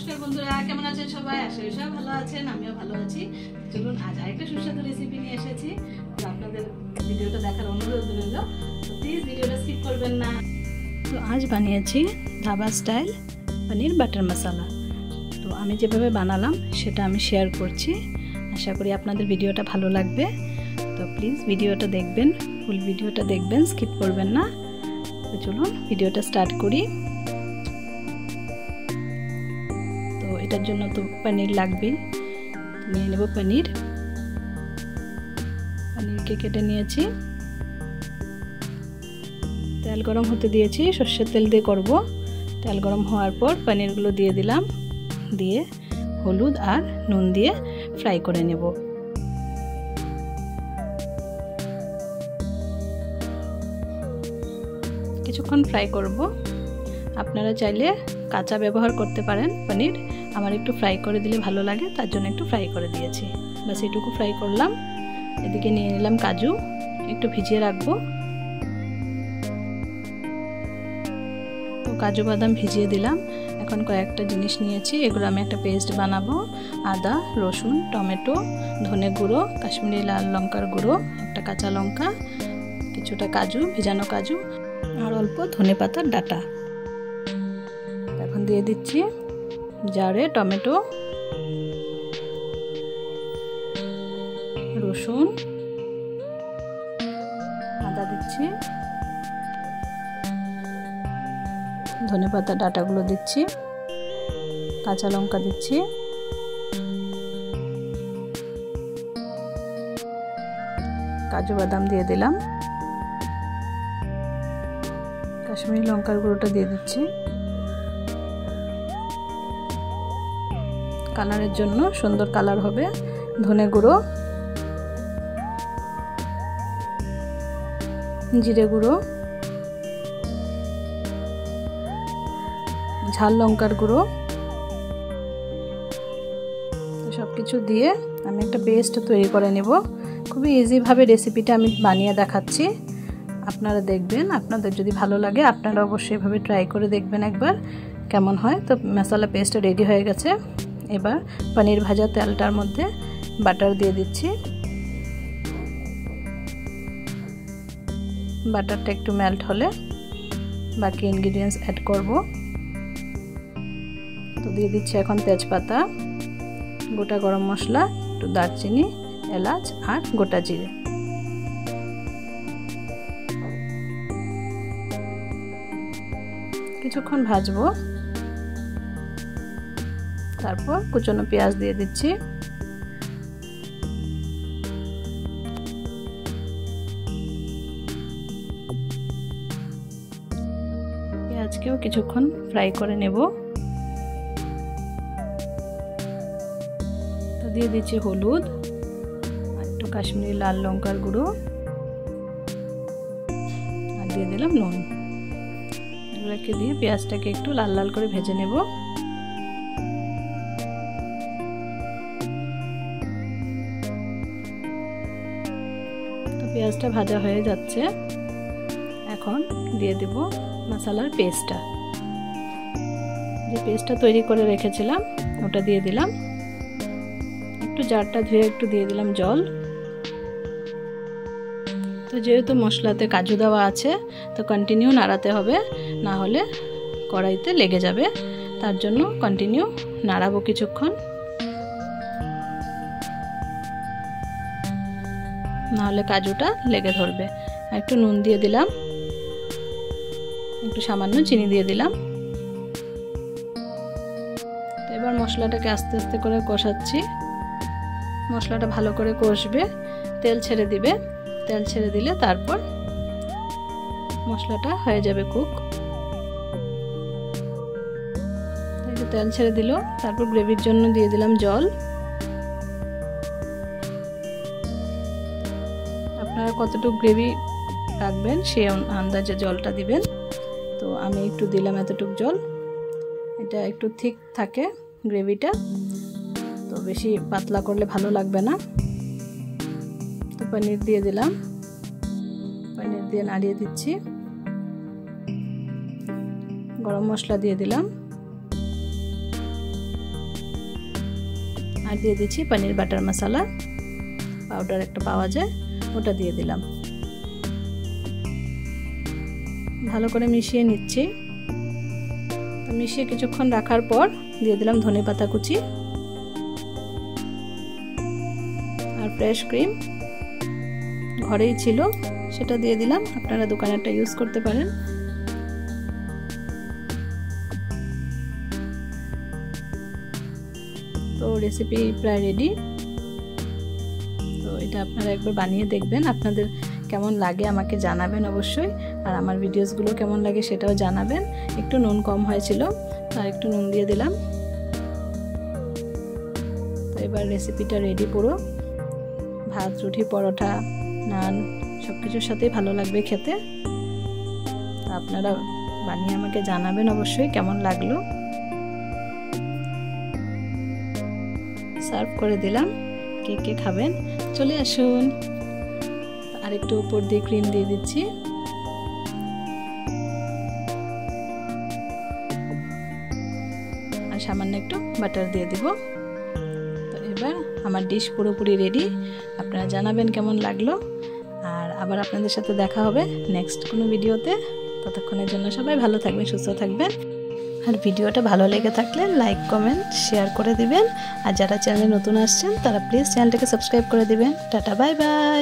নমস্কার বন্ধুরা, কেমন আছেন সবাই? আশা করি সবাই ভালো আছেন, আমিও ভালো আছি। চলুন আজ আরেকটা সুস্বাদু রেসিপি নিয়ে এসেছি। তো আপনাদের ভিডিওটা দেখার অনুরোধ রইল, তো প্লিজ ভিডিওটা স্কিপ করবেন না। তো আজ বানিয়েছি ধাবা স্টাইল পনির বাটার মশলা। তো আমি যেভাবে বানালাম সেটা আমি শেয়ার করছি। আশা করি আপনাদের ভিডিওটা ভালো লাগবে। তো প্লিজ ভিডিওটা দেখবেন, ফুল ভিডিওটা দেখবেন, স্কিপ করবেন না। তো চলুন ভিডিওটা স্টার্ট করি। তো এটার জন্য তো পনির লাগবে, নিয়ে নেব পনিরকে কেটে নিয়েছি। তেল গরম হতে দিয়েছি, সর্ষের তেল দিয়ে করব। তেল গরম হওয়ার পর পনিরগুলো দিয়ে দিলাম, দিয়ে হলুদ আর নুন দিয়ে ফ্রাই করে নেব। কিছুক্ষণ ফ্রাই করব। আপনারা চাইলে কাঁচা ব্যবহার করতে পারেন পনির, আমার একটু ফ্রাই করে দিলে ভালো লাগে, তার জন্য একটু ফ্রাই করে দিয়েছি। বাস এটুকু ফ্রাই করলাম। এদিকে নিয়ে নিলাম কাজু, একটু ভিজিয়ে রাখবো। তো কাজু বাদাম ভিজিয়ে দিলাম। এখন কয়েকটা জিনিস নিয়েছি, এগুলো আমি একটা পেস্ট বানাবো। আদা, রসুন, টমেটো, ধনে গুঁড়ো, কাশ্মীরি লাল লঙ্কার গুঁড়ো, একটা কাঁচা লঙ্কা, কিছুটা কাজু, ভিজানো কাজু আর অল্প ধনে পাতার ডাঁটা। এখন দিয়ে দিচ্ছি জারে টমেটো, রসুন, আদা দিচ্ছি, ধনে পাতা ডাঁটাগুলো দিচ্ছি, কাঁচা লঙ্কা দিচ্ছি, কাজু বাদাম দিয়ে দিলাম, কাশ্মীরি লঙ্কার গুঁড়োটা দিয়ে দিচ্ছি কালারের জন্য, সুন্দর কালার হবে। ধনে গুঁড়ো, জিরে গুঁড়ো, ঝাল লঙ্কার গুঁড়ো, সব কিছু দিয়ে আমি একটা পেস্ট তৈরি করে নেব। খুবই ইজিভাবে রেসিপিটা আমি বানিয়ে দেখাচ্ছি, আপনারা দেখবেন। আপনাদের যদি ভালো লাগে আপনারা অবশ্যই এভাবে ট্রাই করে দেখবেন একবার কেমন হয়। তো মশলা পেস্ট রেডি হয়ে গেছে। এবার পনির ভাজা তেলটার মধ্যে বাটার দিয়ে দিচ্ছি। বাটারটা একটু মেল্ট হলে বাকি ইনগ্রিডিয়েন্টস অ্যাড করব। তো দিয়ে দিচ্ছি এখন তেজপাতা, গোটা গরম মশলা, একটু দারচিনি, এলাচ আর গোটা জিরে। কিছুক্ষণ ভাজবো। তারপর কুচনো পেঁয়াজ দিয়ে দিচ্ছি। পেঁয়াজকেও কিছুক্ষণ ফ্রাই করে নেব। তো দিয়ে দিচ্ছি হলুদ আর একটু কাশ্মীরি লাল লঙ্কার গুঁড়ো আর দিয়ে দিলাম নুন। এগুলোকে দিয়ে পেঁয়াজটাকে একটু লাল লাল করে ভেজে নেব। পেঁয়াজটা ভাজা হয়ে যাচ্ছে। এখন দিয়ে দেব মশলার পেস্টটা, যে পেস্টটা তৈরি করে রেখেছিলাম ওটা দিয়ে দিলাম। একটু জারটা ধুয়ে একটু দিয়ে দিলাম জল। তো যেহেতু মশলাতে কাজু দেওয়া আছে তো কন্টিনিউ নাড়াতে হবে, না হলে কড়াইতে লেগে যাবে। তার জন্য কন্টিনিউ নাড়াবো কিছুক্ষণ, নাহলে কাজুটা লেগে ধরবে। একটু নুন দিয়ে দিলাম, একটু সামান্য চিনি দিয়ে দিলাম। তো এবার মশলাটাকে আস্তে আস্তে করে কষাচ্ছি। মশলাটা ভালো করে কষবে, তেল ছেড়ে দিবে। তেল ছেড়ে দিলে তারপর মশলাটা হয়ে যাবে কুক। তেল ছেড়ে দিল, তারপর গ্রেভির জন্য দিয়ে দিলাম জল। আপনারা কতটুকু গ্রেভি রাখবেন সেই আন্দাজে জলটা দিবেন। তো আমি একটু দিলাম এতটুকু জল। এটা একটু থিক থাকে গ্রেভিটা, তো বেশি পাতলা করলে ভালো লাগবে না। তো পনির দিয়ে দিলাম, পনির দিয়ে নাড়িয়ে দিচ্ছি। গরম মশলা দিয়ে দিলাম, আর দিয়ে দিচ্ছি পনির বাটার মশলা পাউডার, একটা পাওয়া যায়, ওটা দিয়ে দিলাম। ভালো করে মিশিয়ে নিচ্ছি। তো মিশিয়ে কিছুক্ষণ রাখার পর দিয়ে দিলাম ধনেপাতা কুচি আর ফ্রেশ ক্রিম, ঘরেই ছিল সেটা দিয়ে দিলাম। আপনারা দোকানেরটা ইউজ করতে পারেন। তো রেসিপি প্রায় রেডি। তো এটা আপনারা একবার বানিয়ে দেখবেন, আপনাদের কেমন লাগে আমাকে জানাবেন অবশ্যই। আর আমার ভিডিওসগুলো কেমন লাগে সেটাও জানাবেন। একটু নুন কম হয়েছিল, আর একটু নুন দিয়ে দিলাম। তো এবার রেসিপিটা রেডি পুরো। ভাত, রুটি, পরোটা, নান সব কিছুর সাথেই ভালো লাগবে খেতে। আপনারা বানিয়ে আমাকে জানাবেন অবশ্যই কেমন লাগলো। সার্ভ করে দিলাম। কে কে খাবেন চলে আসুন। আর একটু উপর দিয়ে ক্রিম দিয়ে দিচ্ছি। আর সামান্য একটু বাটার দিয়ে দিব। তো এবার আমার ডিশ পুরোপুরি রেডি। আপনারা জানাবেন কেমন লাগলো। আর আবার আপনাদের সাথে দেখা হবে নেক্সট কোনো ভিডিওতে। ততক্ষণের জন্য সবাই ভালো থাকবেন, সুস্থ থাকবেন। আর ভিডিওটা ভালো লেগে থাকলে লাইক, কমেন্ট, শেয়ার করে দিবেন। আর যারা চ্যানেলে নতুন আসছেন তারা প্লিজ চ্যানেলটাকে সাবস্ক্রাইব করে দিবেন। Tata, bye bye.